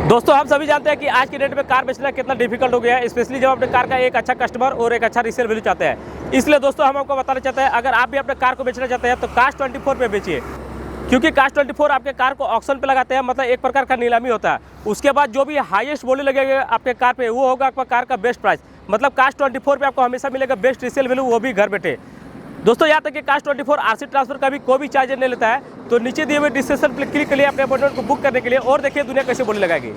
दोस्तों हम सभी जानते हैं कि आज की डेट में कार बेचना कितना डिफिकल्ट हो गया है, स्पेशली जब अपने कार का एक अच्छा कस्टमर और एक अच्छा रीसेल वैल्यू चाहते हैं। इसलिए दोस्तों हम आपको बताना चाहते हैं, अगर आप भी अपने कार को बेचना चाहते हैं तो Cars24 पे बेचिए, क्योंकि Cars24 आपके कार को ऑक्शन पे लगाते हैं, मतलब एक प्रकार का नीलामी होता है। उसके बाद जो भी हाईएस्ट बोली लगेगा आपके कार पे वो होगा आपका कार का बेस्ट प्राइस। मतलब Cars24 पे आपको हमेशा मिलेगा बेस्ट रीसेल वैल्यू, वो भी घर बैठे। दोस्तों यहाँ तक कि Cars24 आरसी ट्रांसफर का भी कोई भी चार्ज नहीं लेता है। तो नीचे दिए हुए डिस्क्रिप्शन पर क्लिक करिए अपने अपॉइंटमेंट को बुक करने के लिए और देखिए दुनिया कैसे बोली लगाएगी।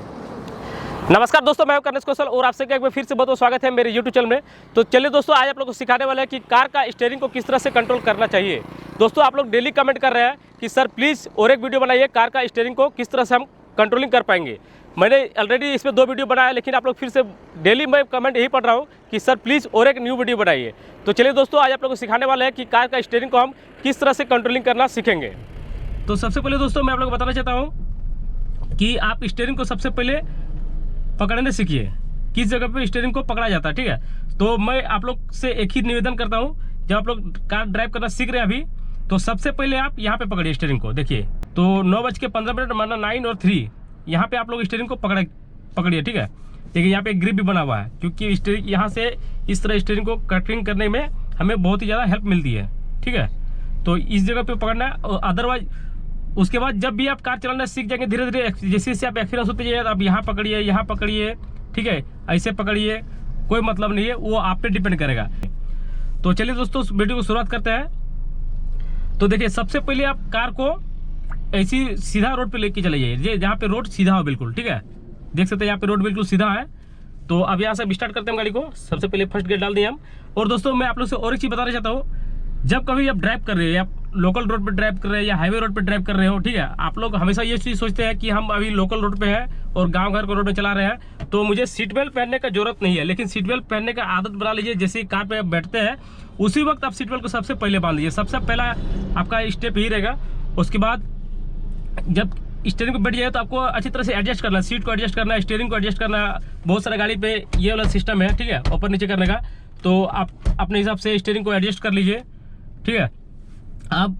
नमस्कार दोस्तों, मैं कर्नेश कौशल और आपसे एक बार फिर से बहुत स्वागत है मेरे यूट्यूब चैनल में। तो चलिए दोस्तों, आज आप लोग को सिखाने वाले हैं कि कार का स्टीयरिंग को किस तरह से कंट्रोल करना चाहिए। दोस्तों आप लोग डेली कमेंट कर रहे हैं कि सर प्लीज़ और एक वीडियो बनाइए, कार का स्टीयरिंग को किस तरह से हम कंट्रोलिंग कर पाएंगे। मैंने ऑलरेडी इसमें 2 वीडियो बनाया, लेकिन आप लोग फिर से डेली मैं कमेंट यही पढ़ रहा हूँ कि सर प्लीज़ और एक न्यू वीडियो बनाइए। तो चलिए दोस्तों, आज आप लोग को सिखाने वाले हैं कि कार का स्टीयरिंग को हम किस तरह से कंट्रोलिंग करना सीखेंगे। तो सबसे पहले दोस्तों मैं आप लोग को बताना चाहता हूँ कि आप स्टीयरिंग को सबसे पहले पकड़ने सीखिए, किस जगह पे स्टीयरिंग को पकड़ा जाता है। ठीक है, तो मैं आप लोग से एक ही निवेदन करता हूँ, जब आप लोग कार ड्राइव करना सीख रहे हैं अभी, तो सबसे पहले आप यहाँ पे पकड़िए स्टीयरिंग को। देखिए तो 9:15 माना 9 और 3 यहाँ पे आप लोग स्टीयरिंग को पकड़िए। ठीक है, देखिए यहाँ पे ग्रिप भी बना हुआ है, क्योंकि स्टीयरिंग यहाँ से इस तरह स्टीयरिंग को कटिंग करने में हमें बहुत ही ज़्यादा हेल्प मिलती है। ठीक है, तो इस जगह पे पकड़ना है। अदरवाइज उसके बाद जब भी आप कार चलाना सीख जाएंगे धीरे धीरे, जैसे जैसे आप एक्सपीरियंस होते जाइए, आप यहाँ पकड़िए, ठीक है, ऐसे पकड़िए, कोई मतलब नहीं है, वो आप पे डिपेंड करेगा। तो चलिए दोस्तों वीडियो को शुरुआत करते हैं। तो देखिए सबसे पहले आप कार को ऐसी सीधा रोड पे लेके चले जाइए, जहाँ पे रोड सीधा हो बिल्कुल। ठीक है, देख सकते हैं यहाँ पे रोड बिल्कुल सीधा है। तो अब यहाँ से स्टार्ट करते हैं गाड़ी को। सबसे पहले फर्स्ट गियर डाल दिए हम। और दोस्तों मैं आप लोग से और एक चीज़ बताना चाहता हूँ, जब कभी आप ड्राइव कर रहे हैं, आप लोकल रोड पे ड्राइव कर रहे हैं या हाईवे रोड पे ड्राइव कर रहे हो, ठीक है, आप लोग हमेशा ये चीज़ सोचते हैं कि हम अभी लोकल रोड पे हैं और गांव घर को रोड पे चला रहे हैं, तो मुझे सीट बेल्ट पहनने का जरूरत नहीं है। लेकिन सीट बेल्ट पहनने का आदत बना लीजिए। जैसे कार पे बैठते हैं उसी वक्त आप सीट बेल्ट को सबसे पहले बांध लीजिए। सबसे पहला आपका स्टेप यही रहेगा। उसके बाद जब स्टीयरिंग पे बैठ जाए तो आपको अच्छी तरह से एडजस्ट करना है, सीट को एडजस्ट करना है, स्टीयरिंग को एडजस्ट करना है। बहुत सारा गाड़ी पे ये वाला सिस्टम है, ठीक है, ऊपर नीचे करने का। तो आप अपने हिसाब से स्टीयरिंग को एडजस्ट कर लीजिए। ठीक है, अब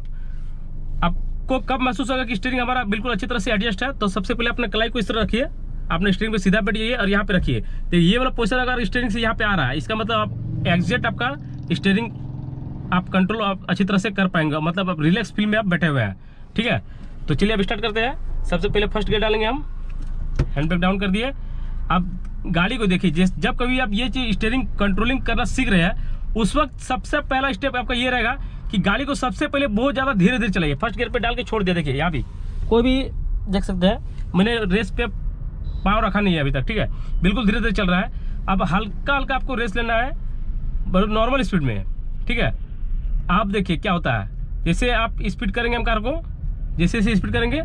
आपको कब महसूस होगा कि स्टीयरिंग हमारा बिल्कुल अच्छी तरह से एडजस्ट है, तो सबसे पहले अपने कलाई को इस तरह रखिए, अपने स्टीयरिंग पे सीधा बैठ जाइए और यहाँ पे रखिए। तो ये वाला पोजीशन अगर स्टीयरिंग से यहाँ पे आ रहा है, इसका मतलब आप एग्जैक्ट आपका स्टीयरिंग आप कंट्रोल आप अच्छी तरह से कर पाएंगे, मतलब आप रिलैक्स फील में आप बैठे हुए हैं। ठीक है, तो चलिए अब स्टार्ट करते हैं। सबसे पहले फर्स्ट गियर डालेंगे हम, हैंड ब्रेक डाउन कर दिए। अब गाड़ी को देखिए, जब कभी आप ये चीज स्टीयरिंग कंट्रोलिंग करना सीख रहे हैं, उस वक्त सबसे पहला स्टेप आपका ये रहेगा कि गाड़ी को सबसे पहले बहुत ज़्यादा धीरे धीरे चलाइए। फर्स्ट गियर पे डाल के छोड़ दिया। देखिए यहाँ भी कोई भी देख सकते हैं, मैंने रेस पे पाँव रखा नहीं है अभी तक। ठीक है, बिल्कुल धीरे धीरे चल रहा है। अब हल्का हल्का आपको रेस लेना है, नॉर्मल स्पीड में। ठीक है, आप देखिए क्या होता है, जैसे आप स्पीड करेंगे हम कार को, जैसे जैसे स्पीड करेंगे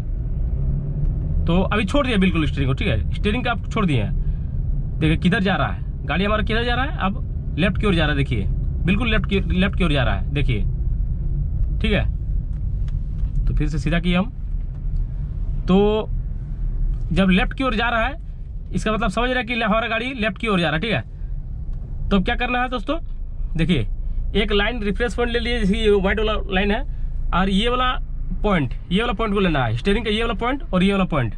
तो अभी छोड़ दिया बिल्कुल स्टीयरिंग को। ठीक है, स्टीयरिंग का आप छोड़ दिए हैं। देखिए किधर जा रहा है गाड़ी हमारा, किधर जा रहा है, अब लेफ्ट की ओर जा रहा है। देखिए बिल्कुल लेफ्ट की ओर जा रहा है, देखिए। ठीक है, तो फिर से सीधा किए हम। तो जब लेफ्ट की ओर जा रहा है, इसका मतलब समझ रहे हैं कि हमारा गाड़ी लेफ्ट की ओर जा रहा है। ठीक है, तो क्या करना है दोस्तों, देखिए एक लाइन रिफ्रेश पॉइंट ले लिए, जैसे ये व्हाइट वाला लाइन है, और ये वाला पॉइंट को लेना है, स्टीयरिंग का ये वाला पॉइंट और ये वाला पॉइंट।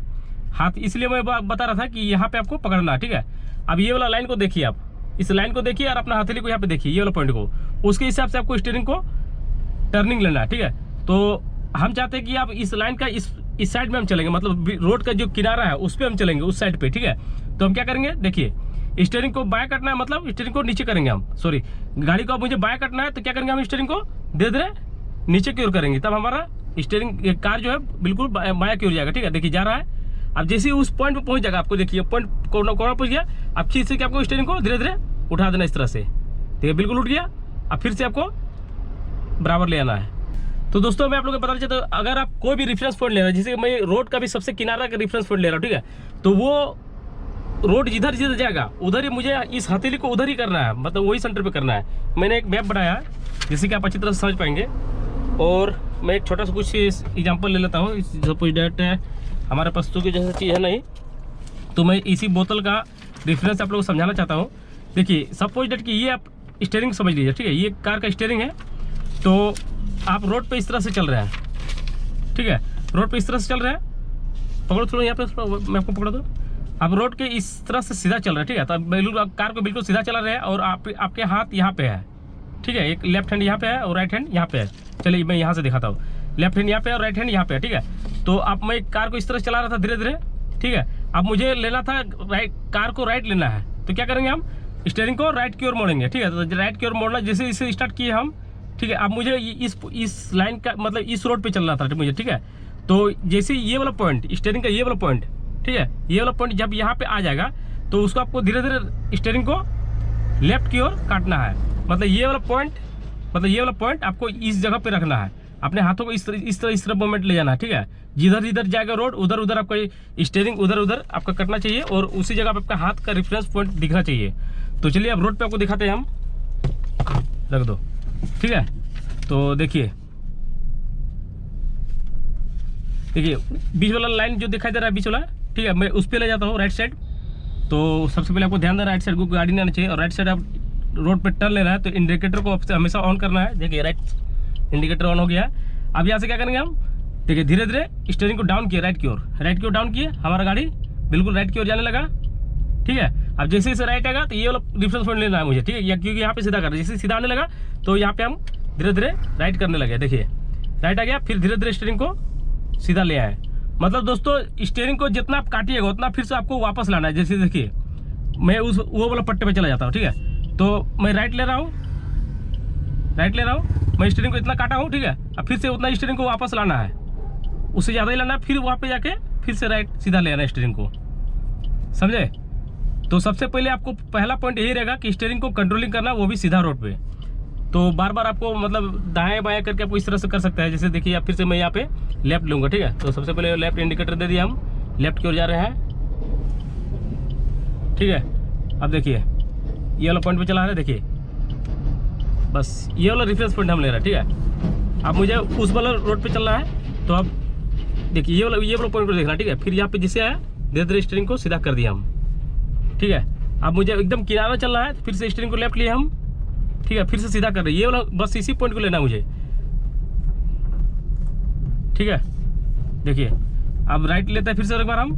हाथ इसलिए मैं बता रहा था कि यहाँ पे आपको पकड़ना है। ठीक है, अब ये वाला लाइन को देखिए, आप इस लाइन को देखिए और अपना हथेली को यहाँ पे देखिए, ये वाला पॉइंट को, उसके हिसाब से आपको स्टीयरिंग को टर्निंग लेना है। ठीक है, तो हम चाहते हैं कि आप इस लाइन का इस साइड में हम चलेंगे, मतलब रोड का जो किनारा है उस पर हम चलेंगे, उस साइड पे। ठीक है, तो हम क्या करेंगे, देखिए स्टीयरिंग को बाएं कटना है, मतलब स्टीयरिंग को नीचे करेंगे हम, सॉरी गाड़ी को अब मुझे बाएं कटना है, तो क्या करेंगे हम स्टीयरिंग को धीरे धीरे नीचे की ओर करेंगे, तब हमारा स्टीयरिंग कार जो है बिल्कुल बाएं की ओर जाएगा। ठीक है, देखिए जा रहा है। अब जैसे ही उस पॉइंट पे पहुंच जाएगा, आपको देखिए पॉइंट कोना पहुंच गया, अब खींच से आपको स्टीयरिंग को धीरे धीरे उठा देना इस तरह से। देखिए बिल्कुल उठ गया। अब फिर से आपको बराबर ले आना है। तो दोस्तों मैं आप लोगों को बताना चाहता हूँ, अगर आप कोई भी रेफरेंस पॉइंट ले रहे हैं, जैसे मैं रोड का भी सबसे किनारा का रेफरेंस पॉइंट ले रहा हूँ, ठीक है, तो वो रोड जिधर जिधर जाएगा उधर ही मुझे इस हथेली को उधर ही करना है, मतलब वही सेंटर पे करना है। मैंने एक मैप बनाया है जिससे कि आप अच्छी तरह से समझ पाएंगे। और मैं एक छोटा सा कुछ एग्जांपल ले लेता हूँ। सपोज डेट है हमारे पास तो की जैसा चीज़ है नहीं, तो मैं इसी बोतल का रेफरेंस आप लोगों को समझाना चाहता हूँ। देखिए सपोज डेट कि ये आप स्टीयरिंग समझ लीजिए। ठीक है, ये कार का स्टीयरिंग है, तो आप रोड पे इस तरह से चल रहे हैं। ठीक है, रोड पे इस तरह से चल रहे हैं, पकड़ो थोड़ा यहाँ पे, मैं आपको पकड़ा दो। आप रोड के इस तरह से सीधा चल रहे हैं, ठीक है। तो बिल्कुल कार को बिल्कुल सीधा चला रहे हैं और आपके हाथ यहाँ पे है, ठीक है। एक लेफ्ट हैंड यहाँ पे है और राइट हैंड यहाँ पे है। चलिए मैं यहाँ से दिखाता हूँ, लेफ्ट हैंड यहाँ पे है और राइट हैंड यहाँ पे है, ठीक है। तो अब मैं कार को इस तरह चला रहा था धीरे धीरे, ठीक है। अब मुझे लेना था कार को राइट लेना है, तो क्या करेंगे हम, स्टीयरिंग को राइट की ओर मोड़ेंगे, ठीक है। तो राइट की ओर मोड़ना जैसे इसे स्टार्ट किए हम, ठीक है। अब मुझे इस लाइन का मतलब इस रोड पे चलना था मुझे, ठीक है। तो जैसे ये वाला पॉइंट, स्टीयरिंग का ये वाला पॉइंट, ठीक है, ये वाला पॉइंट जब यहाँ पे आ जाएगा तो उसको आपको धीरे धीरे स्टीयरिंग को लेफ्ट की ओर काटना है। मतलब ये वाला पॉइंट आपको इस जगह पे रखना है, अपने हाथों को इस तरह मूवमेंट ले जाना है, ठीक है। जिधर जाएगा रोड उधर आपका स्टीयरिंग उधर आपका कटना चाहिए और उसी जगह पे आपका हाथ का रेफरेंस पॉइंट दिखना चाहिए। तो चलिए अब रोड पे आपको दिखाते हैं हम, रख दो, ठीक है। तो देखिए बीच वाला लाइन जो दिखाई दे रहा है, बीच वाला, ठीक है, मैं उस पर ले जाता हूँ राइट साइड। तो सबसे पहले आपको ध्यान देना, राइट साइड को गाड़ी नहीं आना चाहिए और राइट साइड आप रोड पे टर्न लेना है तो इंडिकेटर को हमेशा ऑन करना है। देखिए राइट इंडिकेटर ऑन हो गया है। अब यहाँ से क्या करेंगे हम, देखिए धीरे धीरे स्टीयरिंग को डाउन किए, राइट की ओर डाउन किए, हमारा गाड़ी बिल्कुल राइट की ओर जाने लगा, ठीक है। अब जैसे इसे राइट आएगा तो ये वाला रेफरेंस पॉइंट लेना है मुझे, ठीक है, क्योंकि यहाँ पे सीधा कर, जैसे सीधा आने लगा तो यहाँ पे हम धीरे धीरे राइट करने लगे। देखिए राइट आ गया, फिर धीरे धीरे स्टीयरिंग को सीधा ले आए। मतलब दोस्तों स्टीयरिंग को जितना आप काटिएगा उतना फिर से आपको वापस लाना है। जैसे देखिए मैं वो वाला पट्टे पे चला जाता हूँ, ठीक है। तो मैं राइट ले रहा हूँ, मैं स्टीयरिंग को इतना काटा हूँ, ठीक है। अब फिर से उतना स्टीयरिंग को वापस लाना है, उससे ज़्यादा ही लाना है, फिर वहाँ पे जाके फिर से राइट सीधा ले आना है स्टीयरिंग को, समझे। तो सबसे पहले आपको पहला पॉइंट यही रहेगा कि स्टीयरिंग को कंट्रोलिंग करना, वो भी सीधा रोड पे। तो बार बार आपको मतलब दाएं बाएं करके आपको इस तरह से कर सकता है। जैसे देखिए अब फिर से मैं यहाँ पे लेफ्ट लूँगा, ठीक है। तो सबसे पहले लेफ्ट इंडिकेटर दे दिया, हम लेफ्ट की ओर जा रहे हैं, ठीक है। अब देखिए ये वाला पॉइंट पे चला रहे हैं, देखिए बस ये वाला रेफरेंस पॉइंट हम ले रहे हैं, ठीक है। अब मुझे उस वाला रोड पे चलना है, तो अब देखिए ये वाला पॉइंट को देखना, ठीक है। फिर यहाँ पे जिससे आया धीरे धीरे स्टीयरिंग को सीधा कर दिया हम, ठीक है। अब मुझे एकदम किनारा चलना है, फिर से स्टीयरिंग को लेफ्ट लिया हम, ठीक है, फिर से सीधा कर रहे हैं। ये वाला बस इसी पॉइंट को लेना है मुझे, ठीक है। देखिए अब राइट लेते हैं फिर से एक बार हम,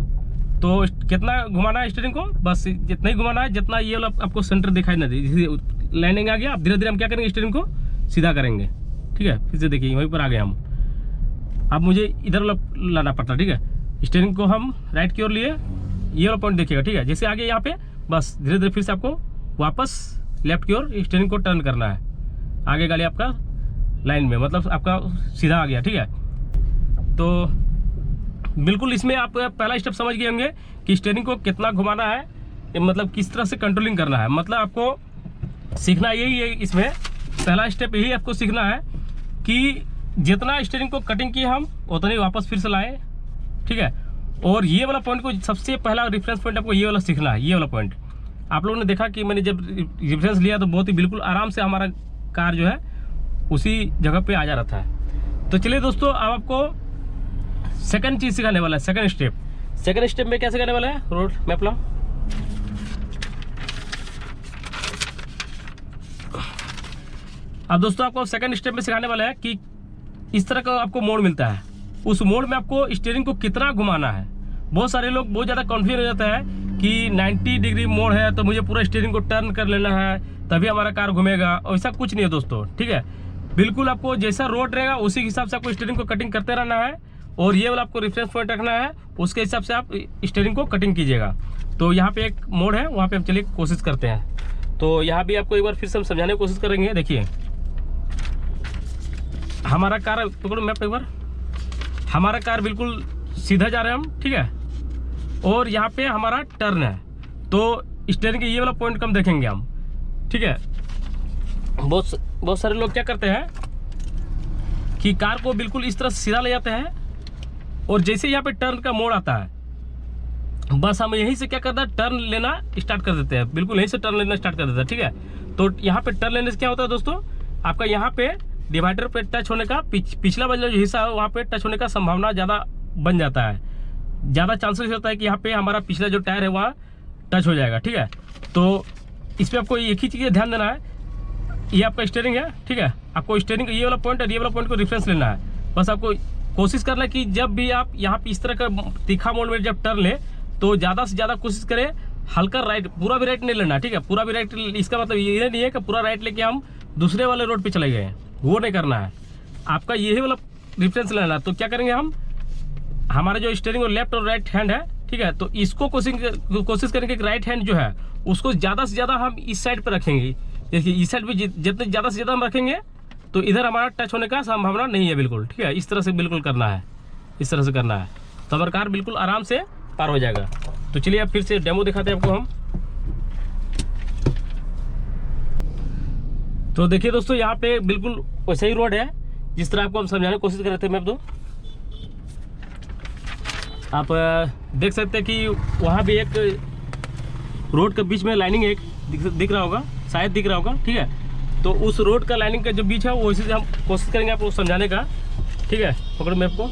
तो कितना घुमाना है स्टीयरिंग को, बस जितना ही घुमाना है जितना ये वाला आपको सेंटर दिखाई ना दे। जैसे लाइनिंग आ गया, अब धीरे धीरे हम क्या करेंगे, स्टीयरिंग को सीधा करेंगे, ठीक है। फिर से देखिए वहीं पर आ गए हम। अब मुझे इधर लाना पड़ता है, ठीक है। स्टीयरिंग को हम राइट की ओर लिए, ये वाला पॉइंट देखिएगा, ठीक है। जैसे आगे यहाँ पे बस धीरे धीरे फिर से आपको वापस लेफ्ट की ओर स्टीयरिंग को टर्न करना है, आगे गाड़ी आपका लाइन में, मतलब आपका सीधा आ गया, ठीक है। तो बिल्कुल इसमें आप पहला स्टेप समझ गए होंगे कि स्टीयरिंग को कितना घुमाना है, मतलब किस तरह से कंट्रोलिंग करना है। मतलब आपको सीखना यही है, इसमें पहला स्टेप यही आपको सीखना है कि जितना स्टीयरिंग को कटिंग किए हम उतना ही वापस फिर से लाएं, ठीक है। और ये वाला पॉइंट को सबसे पहला रेफरेंस पॉइंट आपको ये वाला सीखना है। ये वाला पॉइंट आप लोगों ने देखा कि मैंने जब रेफरेंस लिया तो बहुत ही बिल्कुल आराम से हमारा कार जो है उसी जगह पे आ जा रहा था। तो चलिए दोस्तों अब आपको सेकंड चीज़ सिखाने वाला है, सेकंड स्टेप में क्या सिखाने वाला है, रोड मैप ला। अब दोस्तों आपको सेकंड स्टेप में सिखाने वाला है कि इस तरह का आपको मोड़ मिलता है, उस मोड़ में आपको स्टीयरिंग को कितना घुमाना है। बहुत सारे लोग बहुत ज़्यादा कॉन्फ्यूज हो जाता है कि 90 डिग्री मोड़ है तो मुझे पूरा स्टीयरिंग को टर्न कर लेना है तभी हमारा कार घूमेगा। ऐसा कुछ नहीं है दोस्तों, ठीक है। बिल्कुल आपको जैसा रोड रहेगा उसी हिसाब से आपको स्टीयरिंग को कटिंग करते रहना है और ये वाला आपको रेफरेंस पॉइंट रखना है, उसके हिसाब से आप स्टीयरिंग को कटिंग कीजिएगा। तो यहाँ पे एक मोड़ है, वहाँ पे हम चलिए कोशिश करते हैं। तो यहाँ भी आपको एक बार फिर से हम समझाने की कोशिश करेंगे। देखिए हमारा कार पकड़ो मैप एक बार, हमारा कार बिल्कुल सीधा जा रहे हैं हम, ठीक है। और यहाँ पे हमारा टर्न है, तो स्टीयरिंग के ये वाला पॉइंट कम देखेंगे हम, ठीक है। बहुत सारे लोग क्या करते हैं कि कार को बिल्कुल इस तरह सीधा ले जाते हैं और जैसे यहाँ पे टर्न का मोड़ आता है बस हम यहीं से क्या करते हैं, टर्न लेना स्टार्ट कर देते हैं, बिल्कुल यहीं से टर्न लेना स्टार्ट कर देते हैं, ठीक है। तो यहाँ पे टर्न लेने से क्या होता है दोस्तों, आपका यहाँ पे डिवाइडर पे टच होने का पिछला वाला जो हिस्सा है वहाँ पे टच होने का संभावना ज़्यादा बन जाता है, ज़्यादा चांसेस होता है कि यहाँ पे हमारा पिछला जो टायर है वहाँ टच हो जाएगा, ठीक है। तो इस पर आपको एक ही चीज़ ध्यान देना है, ये आपका स्टीयरिंग है, ठीक है। आपको स्टीयरिंग का ये वाला पॉइंट और ये वाला पॉइंट को रेफरेंस लेना है। बस आपको कोशिश करना है कि जब भी आप यहाँ पे इस तरह का तीखा मोड़ में जब टर्न ले तो ज़्यादा से ज़्यादा कोशिश करें हल्का राइट, पूरा भी राइट नहीं लेना, ठीक है। पूरा भी राइट, इसका मतलब ये नहीं है कि पूरा राइट लेके हम दूसरे वाले रोड पे चले गए, वो नहीं करना है। आपका यही वाला डिफरेंस लेना। तो क्या करेंगे हम, हमारा जो स्टीयरिंग और लेफ्ट और राइट हैंड है, ठीक है, तो इसको कोशिश करेंगे कि राइट हैंड जो है उसको ज़्यादा से ज़्यादा हम इस साइड पर रखेंगे। देखिए इस साइड पे जितने ज़्यादा से ज़्यादा हम रखेंगे तो इधर हमारा टच होने का संभावना नहीं है बिल्कुल, ठीक है। इस तरह से बिल्कुल करना है, इस तरह से करना है, तो हमारा कार बिल्कुल आराम से पार हो जाएगा। तो चलिए अब फिर से डेमो दिखाते हैं आपको हम। तो देखिए दोस्तों, यहाँ पे बिल्कुल वैसा ही रोड है जिस तरह आपको हम समझाने की कोशिश कर रहे थे मैप। तो आप देख सकते हैं कि वहाँ भी एक रोड के बीच में लाइनिंग एक दिख रहा होगा, शायद दिख रहा होगा, ठीक है। तो उस रोड का लाइनिंग का जो बीच है वो इसी से हम कोशिश करेंगे आपको समझाने का, ठीक है। पकड़ो मैप को।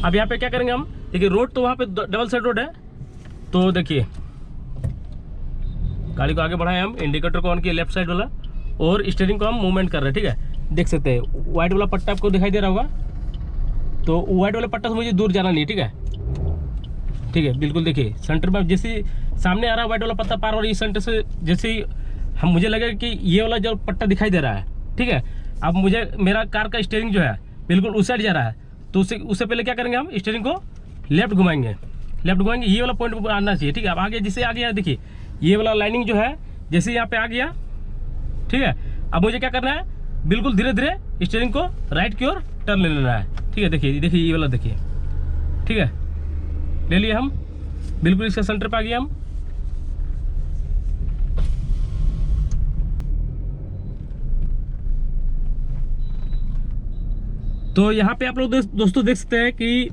अब यहाँ पे क्या करेंगे हम, देखिए रोड तो वहाँ पे डबल साइड रोड है। तो देखिए गाड़ी को आगे बढ़ाए हम, इंडिकेटर को ऑन किया लेफ्ट साइड वाला, और स्टीयरिंग को हम मूवमेंट कर रहे हैं, ठीक है। देख सकते हैं व्हाइट वाला पट्टा आपको दिखाई दे रहा होगा, तो व्हाइट वाले पट्टा से मुझे दूर जाना नहीं है, ठीक है, ठीक है। बिल्कुल देखिए सेंटर में जैसे सामने आ रहा है व्हाइट वाला पत्ता पार, और इस सेंटर से जैसे ही हम, मुझे लगेगा कि ये वाला जो पट्टा दिखाई दे रहा है, ठीक है। अब मुझे मेरा कार का स्टीयरिंग जो है बिल्कुल उस साइड जा रहा है, तो उससे पहले क्या करेंगे हम, स्टीयरिंग को लेफ्ट घुमाएंगे, ये वाला पॉइंट पर आना चाहिए, ठीक है। अब आगे जिससे आ गया, देखिए ये वाला लाइनिंग जो है जैसे यहाँ पे आ गया, ठीक है। अब मुझे क्या करना है, बिल्कुल धीरे धीरे स्टीयरिंग को राइट की ओर टर्न ले लेना है, ठीक है। देखिए ये वाला देखिए, ठीक है, ले लिए हम, बिल्कुल इसका सेंटर पे आ गया हम। तो यहाँ पे आप लोग दोस्तों देख सकते हैं कि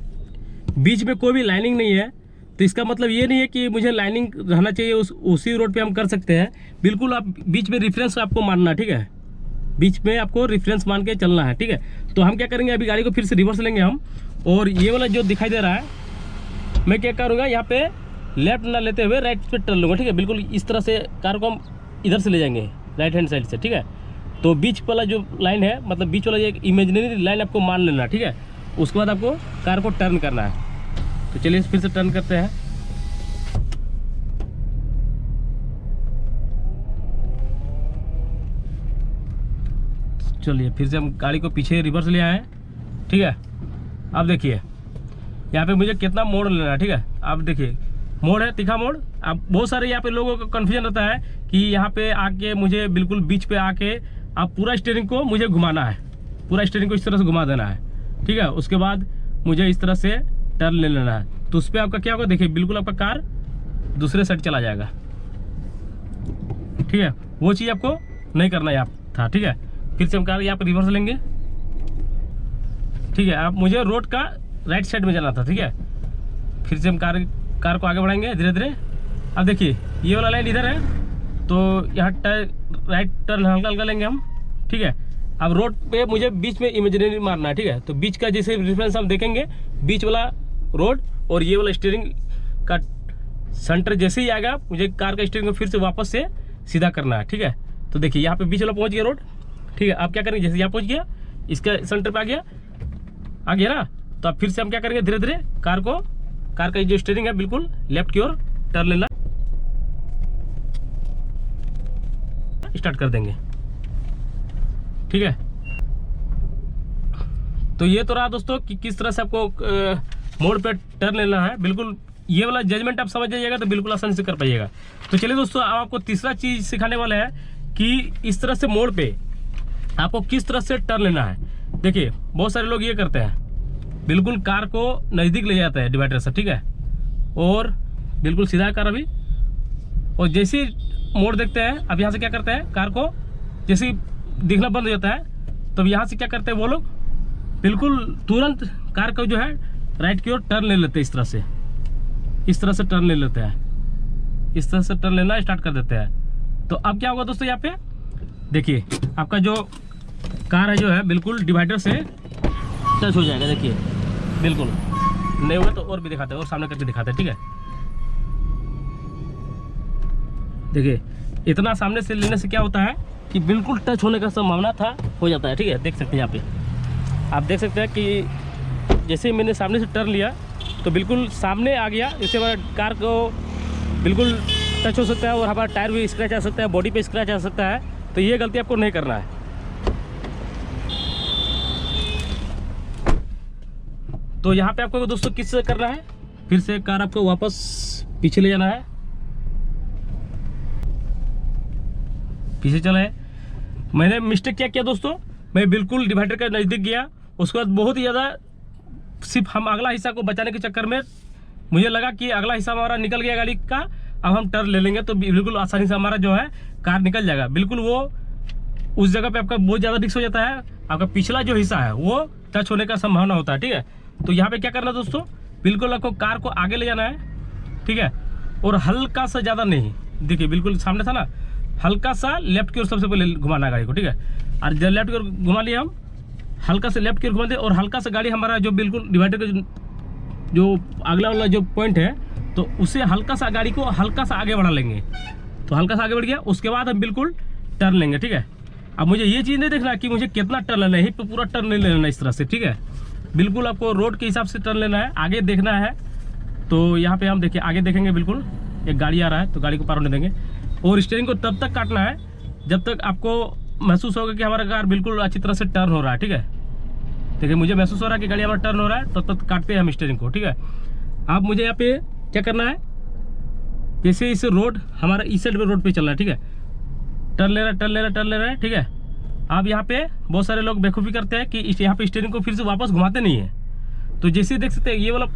बीच में कोई भी लाइनिंग नहीं है, तो इसका मतलब ये नहीं है कि मुझे लाइनिंग रहना चाहिए उसी रोड पे हम कर सकते हैं। बिल्कुल आप बीच में रेफरेंस आपको मानना, ठीक है, बीच में आपको रेफरेंस मान के चलना है, ठीक है। तो हम क्या करेंगे, अभी गाड़ी को फिर से रिवर्स लेंगे हम, और ये वाला जो दिखाई दे रहा है, मैं क्या करूँगा, यहाँ पे लेफ्ट ना लेते हुए राइट पे टर्न लूँगा, ठीक है। बिल्कुल इस तरह से कार को हम इधर से ले जाएंगे, राइट हैंड साइड से, ठीक है। तो बीच वाला जो लाइन है, मतलब बीच वाला एक इमेजिनरी लाइन आपको मान लेना, ठीक है। उसके बाद आपको कार को टर्न करना है। तो चलिए फिर से टर्न करते हैं। चलिए फिर से हम गाड़ी को पीछे रिवर्स ले आए, ठीक है। अब देखिए यहाँ पे मुझे कितना मोड़ लेना है, ठीक है। अब देखिए मोड़ है, तीखा मोड़। अब बहुत सारे यहाँ पे लोगों को कन्फ्यूजन रहता है कि यहाँ पे आके मुझे बिल्कुल बीच पे आके अब पूरा स्टीयरिंग को मुझे घुमाना है, पूरा स्टीयरिंग को इस तरह से घुमा देना है, ठीक है। उसके बाद मुझे इस तरह से टर्न ले लेना है। तो उस पर आपका क्या होगा, देखिए बिल्कुल आपका कार दूसरे साइड चला जाएगा, ठीक है। वो चीज़ आपको नहीं करना है था, ठीक है। फिर से हम कार यहाँ पर रिवर्स लेंगे, ठीक है। अब मुझे रोड का राइट साइड में जाना था, ठीक है। फिर से हम कार को आगे बढ़ाएंगे धीरे धीरे। अब देखिए ये वाला लाइन इधर है, तो यहाँ राइट टर्न हल्का हल्का लेंगे हम, ठीक है। अब रोड पे मुझे बीच में इमेजिनरी मारना है, ठीक है। तो बीच का जैसे डिफरेंस हम देखेंगे, बीच वाला रोड और ये वाला स्टीयरिंग का सेंटर जैसे ही आएगा, मुझे कार का स्टीयरिंग को फिर से वापस से सीधा करना है, ठीक है। तो देखिए यहाँ पे बीच वाला पहुँच गया रोड, ठीक है। अब क्या करेंगे, जैसे यहाँ पहुँच गया, इसका सेंटर पे आ गया ना, तो अब फिर से हम क्या करेंगे, धीरे धीरे कार का जो स्टीयरिंग है बिल्कुल लेफ्ट की ओर टर्न लेना स्टार्ट कर देंगे, ठीक है। तो ये तो रहा दोस्तों कि किस तरह से आपको मोड़ पे टर्न लेना है। बिल्कुल ये वाला जजमेंट आप समझ जाइएगा तो बिल्कुल आसानी से कर पाइएगा। तो चलिए दोस्तों, अब आपको तीसरा चीज सिखाने वाला है कि इस तरह से मोड़ पे आपको किस तरह से टर्न लेना है। देखिए बहुत सारे लोग ये करते हैं, बिल्कुल कार को नज़दीक ले जाता है डिवाइडर से, ठीक है, और बिल्कुल सीधा कार अभी, और जैसे ही मोड़ देखते हैं, अब यहाँ से क्या करते हैं, कार को जैसे दिखना बंद हो जाता है, तो यहाँ से क्या करते हैं वो लोग, बिल्कुल तुरंत कार को जो है राइट की ओर टर्न ले लेते हैं, इस तरह से टर्न ले लेते हैं, इस तरह से टर्न लेना स्टार्ट कर देते हैं। तो अब क्या होगा दोस्तों, यहाँ पे देखिए आपका जो कार है जो है बिल्कुल डिवाइडर से टच हो जाएगा। देखिए बिल्कुल नहीं हुआ तो और भी दिखाते हैं, और सामने करके दिखाते हैं, ठीक है। देखिए इतना सामने से लेने से क्या होता है कि बिल्कुल टच होने का संभावना हो जाता है, ठीक है। देख सकते हैं यहाँ पे आप देख सकते हैं कि जैसे ही मैंने सामने से टर्न लिया, तो बिल्कुल सामने आ गया, इससे हमारा कार को बिल्कुल टच हो सकता है और हमारा टायर भी स्क्रैच आ सकता है, बॉडी पे स्क्रैच आ सकता है। तो ये गलती आपको नहीं करना है। तो यहाँ पे आपको दोस्तों किस करना है, फिर से कार आपको वापस पीछे ले जाना है। पीछे चला है। मैंने मिस्टेक क्या किया दोस्तों, मैं बिल्कुल डिवाइडर के नज़दीक गया, उसके बाद बहुत ही ज़्यादा सिर्फ हम अगला हिस्सा को बचाने के चक्कर में मुझे लगा कि अगला हिस्सा हमारा निकल गया गाड़ी का, अब हम टर्न ले लेंगे तो बिल्कुल आसानी से हमारा जो है कार निकल जाएगा। बिल्कुल वो उस जगह पे आपका बहुत ज़्यादा रिस्क हो जाता है, आपका पिछला जो हिस्सा है वो टच होने का संभावना होता है। ठीक है, तो यहाँ पे क्या करना है दोस्तों, बिल्कुल आपको कार को आगे ले जाना है। ठीक है, और हल्का सा, ज़्यादा नहीं, देखिए बिल्कुल सामने था ना, हल्का सा लेफ्ट की ओर सबसे पहले घुमाना है गाड़ी को। ठीक है, और जब लेफ्ट की ओर घुमा लिया हम, हल्का से लेफ्ट की ओर घुमा दे, और हल्का सा गाड़ी हमारा जो बिल्कुल डिवाइडर का जो अगला वाला जो पॉइंट है, तो उसे हल्का सा गाड़ी को हल्का सा आगे बढ़ा लेंगे। तो हल्का सा आगे बढ़ गया, उसके बाद हम बिल्कुल टर्न लेंगे। ठीक है, अब मुझे ये चीज़ नहीं देखना कि मुझे कितना टर्न लेना है, तो पूरा टर्न नहीं लेना इस तरह से। ठीक है, बिल्कुल आपको रोड के हिसाब से टर्न लेना है, आगे देखना है। तो यहाँ पे हम देखिए आगे देखेंगे, बिल्कुल एक गाड़ी आ रहा है तो गाड़ी को पार होने देंगे, और स्टीयरिंग को तब तक काटना है जब तक आपको महसूस होगा कि हमारा कार बिल्कुल अच्छी तरह से टर्न हो रहा है। ठीक है, देखिए मुझे महसूस हो रहा है कि गाड़ी हमारा टर्न हो रहा है, तब तक काटते हैं हम स्टीयरिंग को। ठीक है, अब मुझे यहाँ पे क्या करना है, जैसे इस रोड हमारा इस साइड में रोड पे चलना है। ठीक है, टर्न ले रहा है, टर्न ले रहा है, टर्न ले रहा है। ठीक है, अब यहाँ पे बहुत सारे लोग बेवकूफ़ी करते हैं कि यहाँ पे स्टीयरिंग को फिर से वापस घुमाते नहीं है। तो जैसे देख सकते हैं ये वाला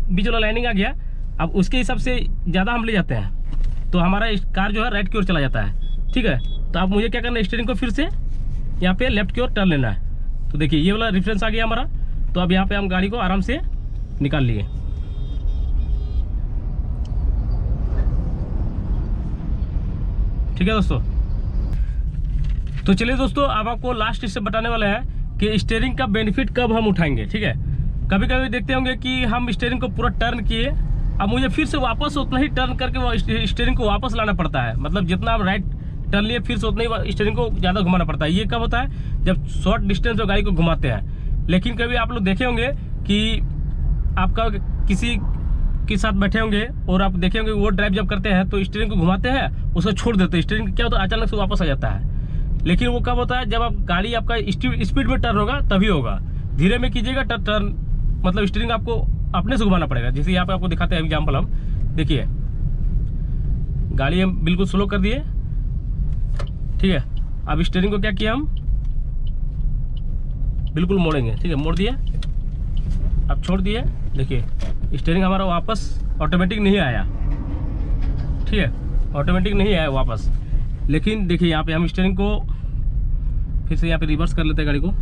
बीच वाला लाइनिंग आ गया, अब उसके हिसाब से ज़्यादा हम ले जाते हैं तो हमारा कार जो है राइट की ओर चला जाता है। ठीक है, तो अब मुझे क्या करना है, स्टीयरिंग को फिर से यहाँ पे लेफ्ट की ओर टर्न लेना है। तो देखिए ये वाला रेफरेंस आ गया हमारा, तो अब यहाँ पे हम गाड़ी को आराम से निकाल लिए। ठीक है दोस्तों, तो चलिए दोस्तों, अब आपको लास्ट स्टेप बताने वाला है कि स्टीयरिंग का बेनिफिट कब हम उठाएंगे। ठीक है, कभी कभी देखते होंगे कि हम स्टीयरिंग को पूरा टर्न किए, अब मुझे फिर से वापस उतना ही टर्न करके वो स्टीयरिंग को वापस लाना पड़ता है। मतलब जितना हम राइट टर्न लिए फिर से उतना ही स्टीयरिंग को ज़्यादा घुमाना पड़ता है। ये कब होता है, जब शॉर्ट डिस्टेंस जो गाड़ी को घुमाते हैं। लेकिन कभी आप लोग देखे होंगे कि आपका किसी के साथ बैठे होंगे और आप देखे होंगे वो ड्राइव जब करते हैं तो स्टीयरिंग को घुमाते हैं, उसको छोड़ देते हैं, स्टीयरिंग क्या होता है अचानक से वापस आ जाता है। लेकिन वो कब होता है, जब आप गाड़ी आपका स्पीड में टर्न होगा तभी होगा। धीरे में कीजिएगा टर्न, मतलब स्टीयरिंग आपको अपने से घुमाना पड़ेगा। जैसे यहाँ पे आपको दिखाते हैं एग्जाम्पल, हम देखिए गाड़ी हम बिल्कुल स्लो कर दिए। ठीक है, अब स्टीयरिंग को क्या किया, हम बिल्कुल मोड़ेंगे। ठीक है, मोड़ दिए, अब छोड़ दिए। देखिए स्टीयरिंग हमारा वापस ऑटोमेटिक नहीं आया। ठीक है, ऑटोमेटिक नहीं आया वापस। लेकिन देखिए यहाँ पे हम स्टीयरिंग को फिर से यहाँ पे रिवर्स कर लेते हैं गाड़ी को।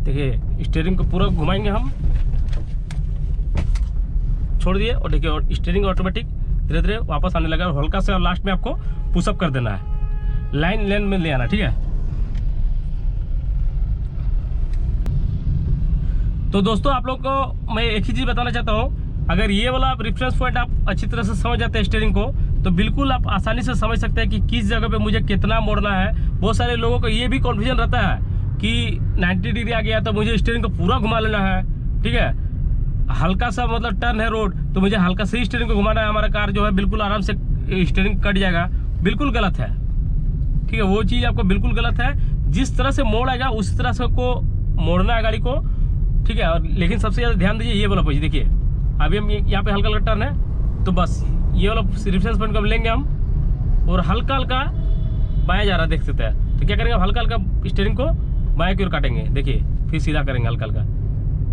देखिए स्टीयरिंग को पूरा घुमाएंगे हम, छोड़ दिए, और देखिए और स्टीयरिंग ऑटोमेटिक धीरे धीरे वापस आने लगा। हल्का से और लास्ट में आपको पुशअप कर देना है, लाइन लेन में ले आना। ठीक है, तो दोस्तों आप लोग को मैं एक ही चीज़ बताना चाहता हूँ, अगर ये वाला आप रेफरेंस पॉइंट आप अच्छी तरह से समझ जाते हैं स्टीयरिंग को, तो बिल्कुल आप आसानी से समझ सकते हैं कि किस जगह पे मुझे कितना मोड़ना है। बहुत सारे लोगों को ये भी कन्फ्यूजन रहता है कि 90 डिग्री आ गया तो मुझे स्टीयरिंग को पूरा घुमा लेना है। ठीक है, हल्का सा मतलब टर्न है रोड तो मुझे हल्का से ही स्टीयरिंग को घुमाना है, हमारा कार जो है बिल्कुल आराम से स्टीयरिंग कट जाएगा। बिल्कुल गलत है। ठीक है, वो चीज़ आपको बिल्कुल गलत है। जिस तरह से मोड़ आएगा उस तरह से आपको मोड़ना है गाड़ी को। ठीक है, और लेकिन सबसे ज़्यादा ध्यान दीजिए ये वाला पोजीशन। देखिए अभी हम यहाँ पे हल्का हल्का टर्न है, तो बस ये वाला रेफरेंस पॉइंट को हम लेंगे हम, और हल्का हल्का बाएं जा रहा है, देख सकते हैं। तो क्या करेंगे, हल्का हल्का स्टीयरिंग को बाएं की ओर काटेंगे। देखिए फिर सीधा करेंगे हल्का हल्का,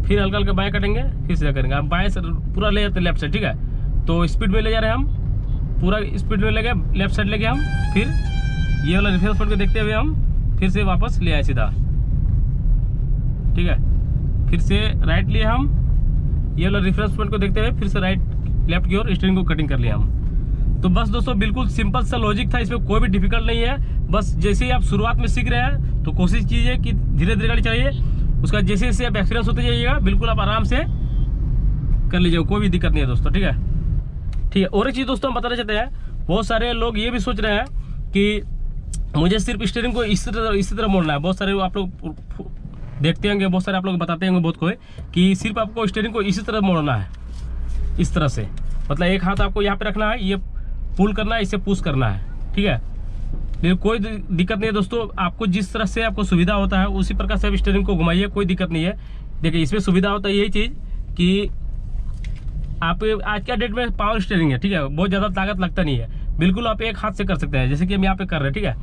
फिर हल्का हल्का बाएं काटेंगे, फिर सीधा करेंगे। हम बाएं से पूरा ले जाते हैं लेफ्ट साइड। ठीक है, तो स्पीड में ले जा रहे हैं हम, पूरा स्पीड में ले गए लेफ्ट साइड ले गए हम, फिर ये वाला रेफरेंस पॉइंट को देखते हुए हम फिर से वापस ले आए सीधा। ठीक है, फिर से राइट लिए हम, ये वाला रेफरेंस पॉइंट को देखते हुए फिर से राइट लेफ्ट की ओर स्टीयरिंग को कटिंग कर लिया हम। तो बस दोस्तों बिल्कुल सिंपल सा लॉजिक था, इसमें कोई भी डिफिकल्ट नहीं है। बस जैसे ही आप शुरुआत में सीख रहे हैं तो कोशिश कीजिए कि धीरे धीरे गाड़ी चलाइए, उसका जैसे जैसे आप एक्सपीरियंस होते जाइएगा बिल्कुल आप आराम से कर लीजिएगा, कोई भी दिक्कत नहीं है दोस्तों। ठीक है, ठीक है। और एक चीज़ दोस्तों हम बताना चाहते हैं, बहुत सारे लोग ये भी सोच रहे हैं कि मुझे सिर्फ स्टीयरिंग को इसी तरह मोड़ना है। बहुत सारे आप लोग देखते होंगे, बहुत सारे आप लोग बताते होंगे बहुत कोई कि सिर्फ आपको स्टीयरिंग को इसी तरह मोड़ना है, इस तरह से। मतलब एक हाथ आपको यहाँ पे रखना है, ये पुल करना है, इसे पुश करना है। ठीक है, लेकिन कोई दिक्कत नहीं है दोस्तों, आपको जिस तरह से आपको सुविधा होता है उसी प्रकार से आप स्टीयरिंग को घुमाइए, कोई दिक्कत नहीं है। देखिए इसमें सुविधा होता है यही चीज़ कि आप आज का डेट में पावर स्टीयरिंग है। ठीक है, बहुत ज़्यादा ताकत लगता नहीं है, बिल्कुल आप एक हाथ से कर सकते हैं, जैसे कि हम यहाँ पे कर रहे हैं। ठीक है,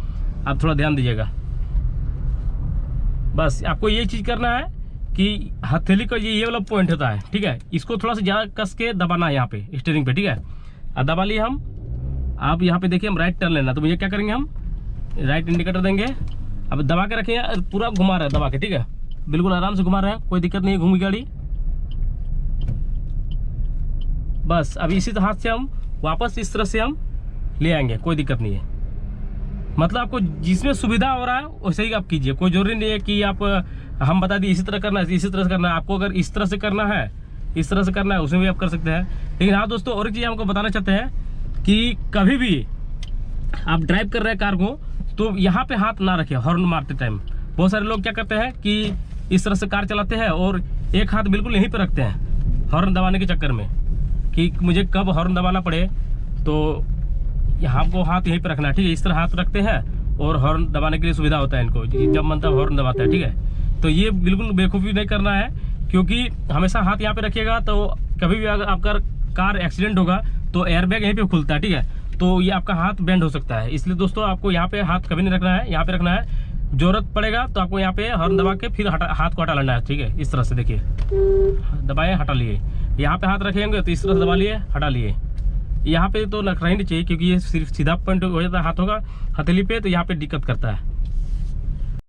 आप थोड़ा ध्यान दीजिएगा। बस आपको ये चीज़ करना है कि हथेली का ये वाला पॉइंट होता है। ठीक है, इसको थोड़ा सा ज़्यादा कस के दबाना है यहाँ पे स्टीयरिंग पे। ठीक है, अब दबा लिए हम। आप यहाँ पे देखिए हम राइट टर्न लेना, तो मुझे क्या करेंगे, हम राइट इंडिकेटर देंगे। अब दबा के रखेंगे, पूरा घुमा रहा है दबा के। ठीक है, बिल्कुल आराम से घुमा रहा है, कोई दिक्कत नहीं है, घूमी गाड़ी। बस अब इसी हाथ से हम वापस इस तरह से हम ले आएंगे, कोई दिक्कत नहीं है। मतलब आपको जिसमें सुविधा हो रहा है वैसे ही आप कीजिए, कोई जरूरी नहीं है कि आप हम बता दिए इसी तरह करना है, इसी तरह से करना है। आपको अगर इस तरह से करना है, इस तरह से करना है, उसमें भी आप कर सकते हैं। लेकिन हाँ दोस्तों, और एक चीज़ हमको बताना चाहते हैं कि कभी भी आप ड्राइव कर रहे हैं कार को तो यहाँ पे हाथ ना रखें हॉर्न मारते टाइम। बहुत सारे लोग क्या करते हैं कि इस तरह से कार चलाते हैं और एक हाथ बिल्कुल यहीं पे रखते हैं हॉर्न दबाने के चक्कर में, कि मुझे कब हॉर्न दबाना पड़े तो यहाँ को हाथ यहीं पे रखना है। ठीक है, इस तरह हाथ रखते हैं और हॉर्न दबाने के लिए सुविधा होता है इनको, जब मन तब हॉर्न दबाता है। ठीक है, तो ये बिल्कुल बेवकूफ़ी नहीं करना है, क्योंकि हमेशा हाथ यहाँ पे रखिएगा तो कभी भी अगर आपका कार एक्सीडेंट होगा तो एयरबैग यहीं पे खुलता है। ठीक है, तो ये आपका हाथ बेंड हो सकता है। इसलिए दोस्तों आपको यहाँ पे हाथ कभी नहीं रखना है, यहाँ पे रखना है। जरूरत पड़ेगा तो आपको यहाँ पे हॉर्न दबा के फिर हाथ को हटा लेना है। ठीक है, इस तरह से देखिए, दबाए हटा लिए। यहाँ पे हाथ रखेंगे तो इस तरह से दबा लिए, हटा लिए। यहाँ पे तो रखना ही नहीं चाहिए, क्योंकि ये सिर्फ सीधा पॉइंट हो जाता है हाथों का हथेली पे, तो यहाँ पे दिक्कत करता है।